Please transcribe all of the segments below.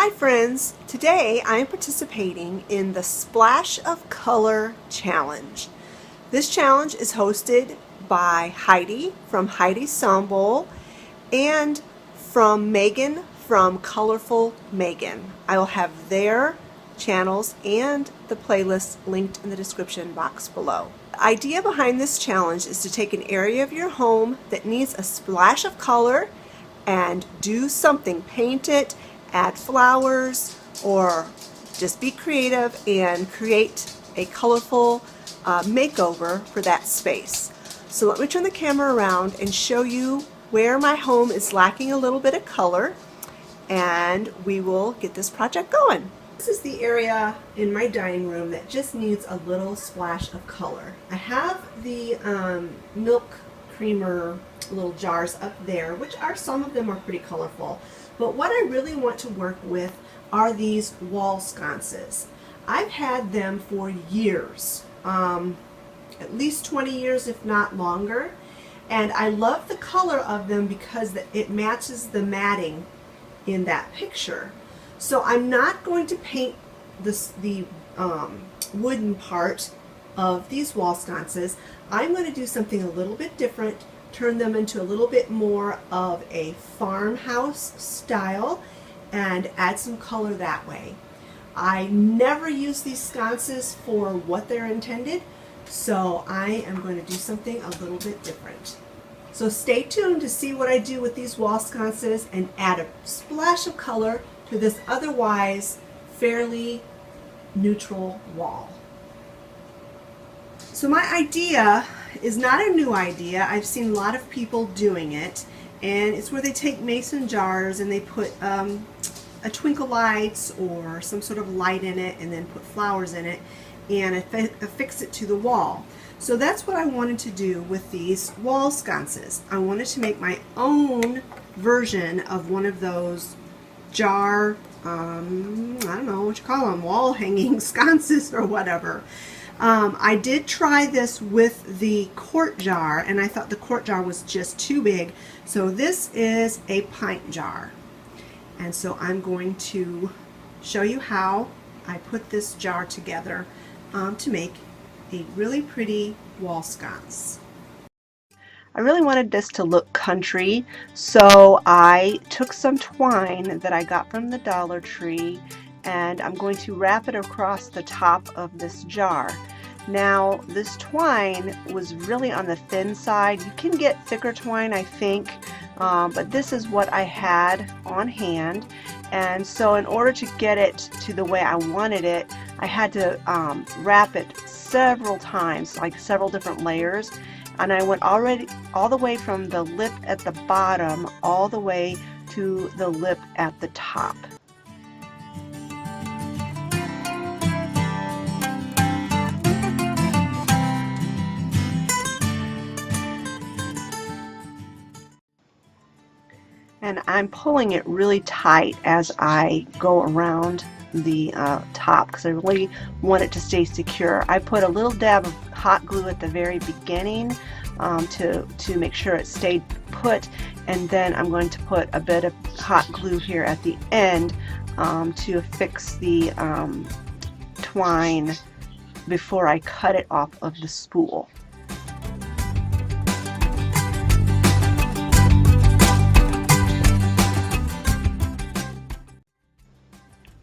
Hi friends, today I am participating in the Splash of Color Challenge. This challenge is hosted by Heidi from Heidi's Song Bowl and from Megan from Colorful Megan. I will have their channels and the playlist linked in the description box below. The idea behind this challenge is to take an area of your home that needs a splash of color and do something, paint it, add flowers, or just be creative and create a colorful makeover for that space. So let me turn the camera around and show you where my home is lacking a little bit of color, and we will get this project going. This is the area in my dining room that just needs a little splash of color. I have the milk creamer little jars up there, which are, some of them are pretty colorful. But what I really want to work with are these wall sconces. I've had them for years, at least 20 years if not longer, and I love the color of them because it matches the matting in that picture. So I'm not going to paint the wooden part of these wall sconces. I'm going to do something a little bit different, turn them into a little bit more of a farmhouse style and add some color that way. I never use these sconces for what they're intended, so I am going to do something a little bit different. So stay tuned to see what I do with these wall sconces and add a splash of color to this otherwise fairly neutral wall. So my idea is not a new idea. I've seen a lot of people doing it, and it's where they take mason jars and they put a twinkle lights or some sort of light in it and then put flowers in it and affix it to the wall. So that's what I wanted to do with these wall sconces. I wanted to make my own version of one of those jar, I don't know what you call them, wall hanging sconces or whatever. I did try this with the quart jar, and I thought the quart jar was just too big. So this is a pint jar. And so I'm going to show you how I put this jar together to make a really pretty wall sconce. I really wanted this to look country, so I took some twine that I got from the Dollar Tree, and I'm going to wrap it across the top of this jar. Now, this twine was really on the thin side. You can get thicker twine, I think, but this is what I had on hand. And so in order to get it to the way I wanted it, I had to wrap it several times, like several different layers. And I went all the way from the lip at the bottom all the way to the lip at the top. And I'm pulling it really tight as I go around the top because I really want it to stay secure. I put a little dab of hot glue at the very beginning to make sure it stayed put, and then I'm going to put a bit of hot glue here at the end to affix the twine before I cut it off of the spool.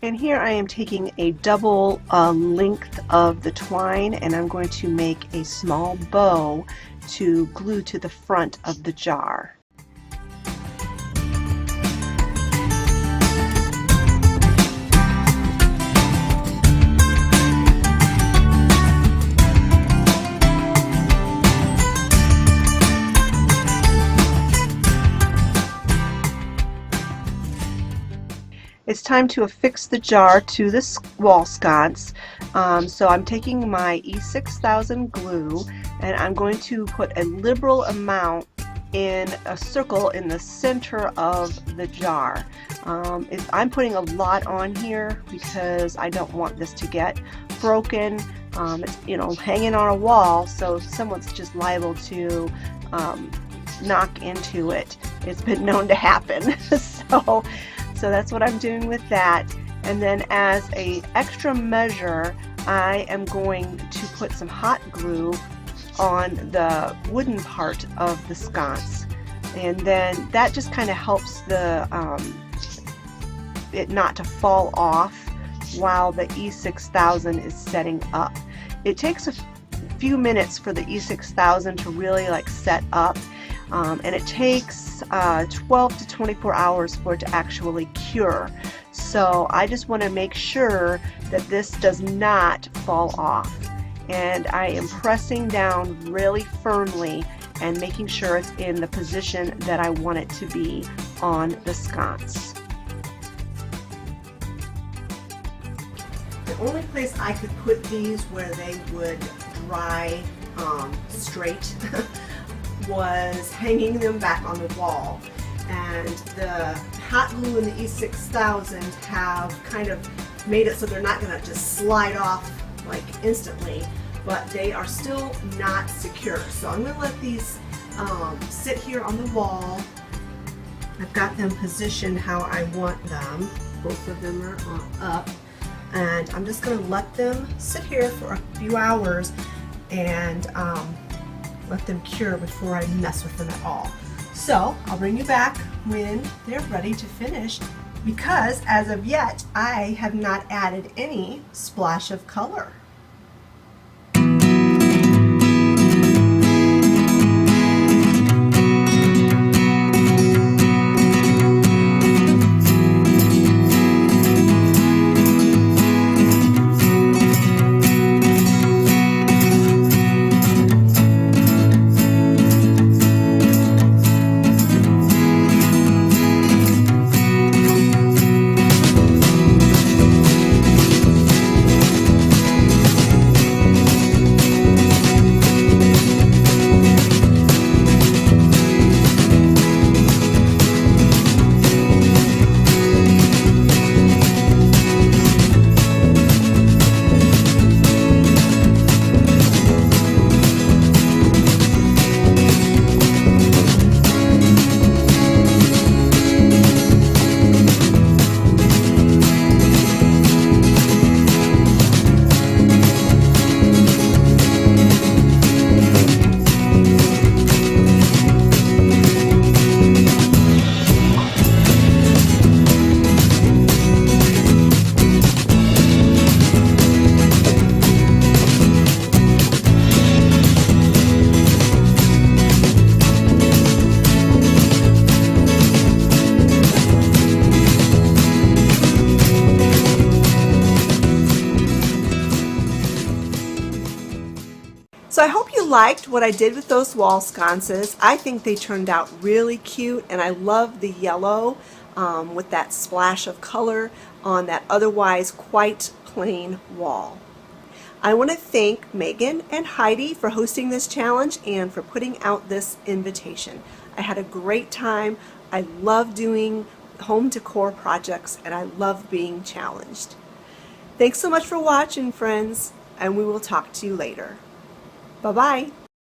And here I am taking a double length of the twine, and I'm going to make a small bow to glue to the front of the jar. It's time to affix the jar to this wall sconce. So I'm taking my E6000 glue, and I'm going to put a liberal amount in a circle in the center of the jar. I'm putting a lot on here because I don't want this to get broken. It's, you know, hanging on a wall, so someone's just liable to knock into it. It's been known to happen. So So that's what I'm doing with that. And then as a extra measure, I am going to put some hot glue on the wooden part of the sconce. And then that just kind of helps the it not to fall off while the E6000 is setting up. It takes a few minutes for the E6000 to really like set up, and it takes 12 to 24 hours for it to actually cure. So I just want to make sure that this does not fall off, and I am pressing down really firmly and making sure it's in the position that I want it to be on the sconce. The only place I could put these where they would dry straight was hanging them back on the wall. And the hot glue and the E6000 have kind of made it so they're not going to just slide off like instantly, but they are still not secure. So I'm going to let these sit here on the wall. I've got them positioned how I want them. Both of them are up. And I'm just going to let them sit here for a few hours and let them cure before I mess with them at all. So I'll bring you back when they're ready to finish, because as of yet I have not added any splash of color. So I hope you liked what I did with those wall sconces. I think they turned out really cute, and I love the yellow with that splash of color on that otherwise quite plain wall. I want to thank Megan and Heidi for hosting this challenge and for putting out this invitation. I had a great time. I love doing home decor projects, and I love being challenged. Thanks so much for watching, friends, and we will talk to you later. Bye-bye.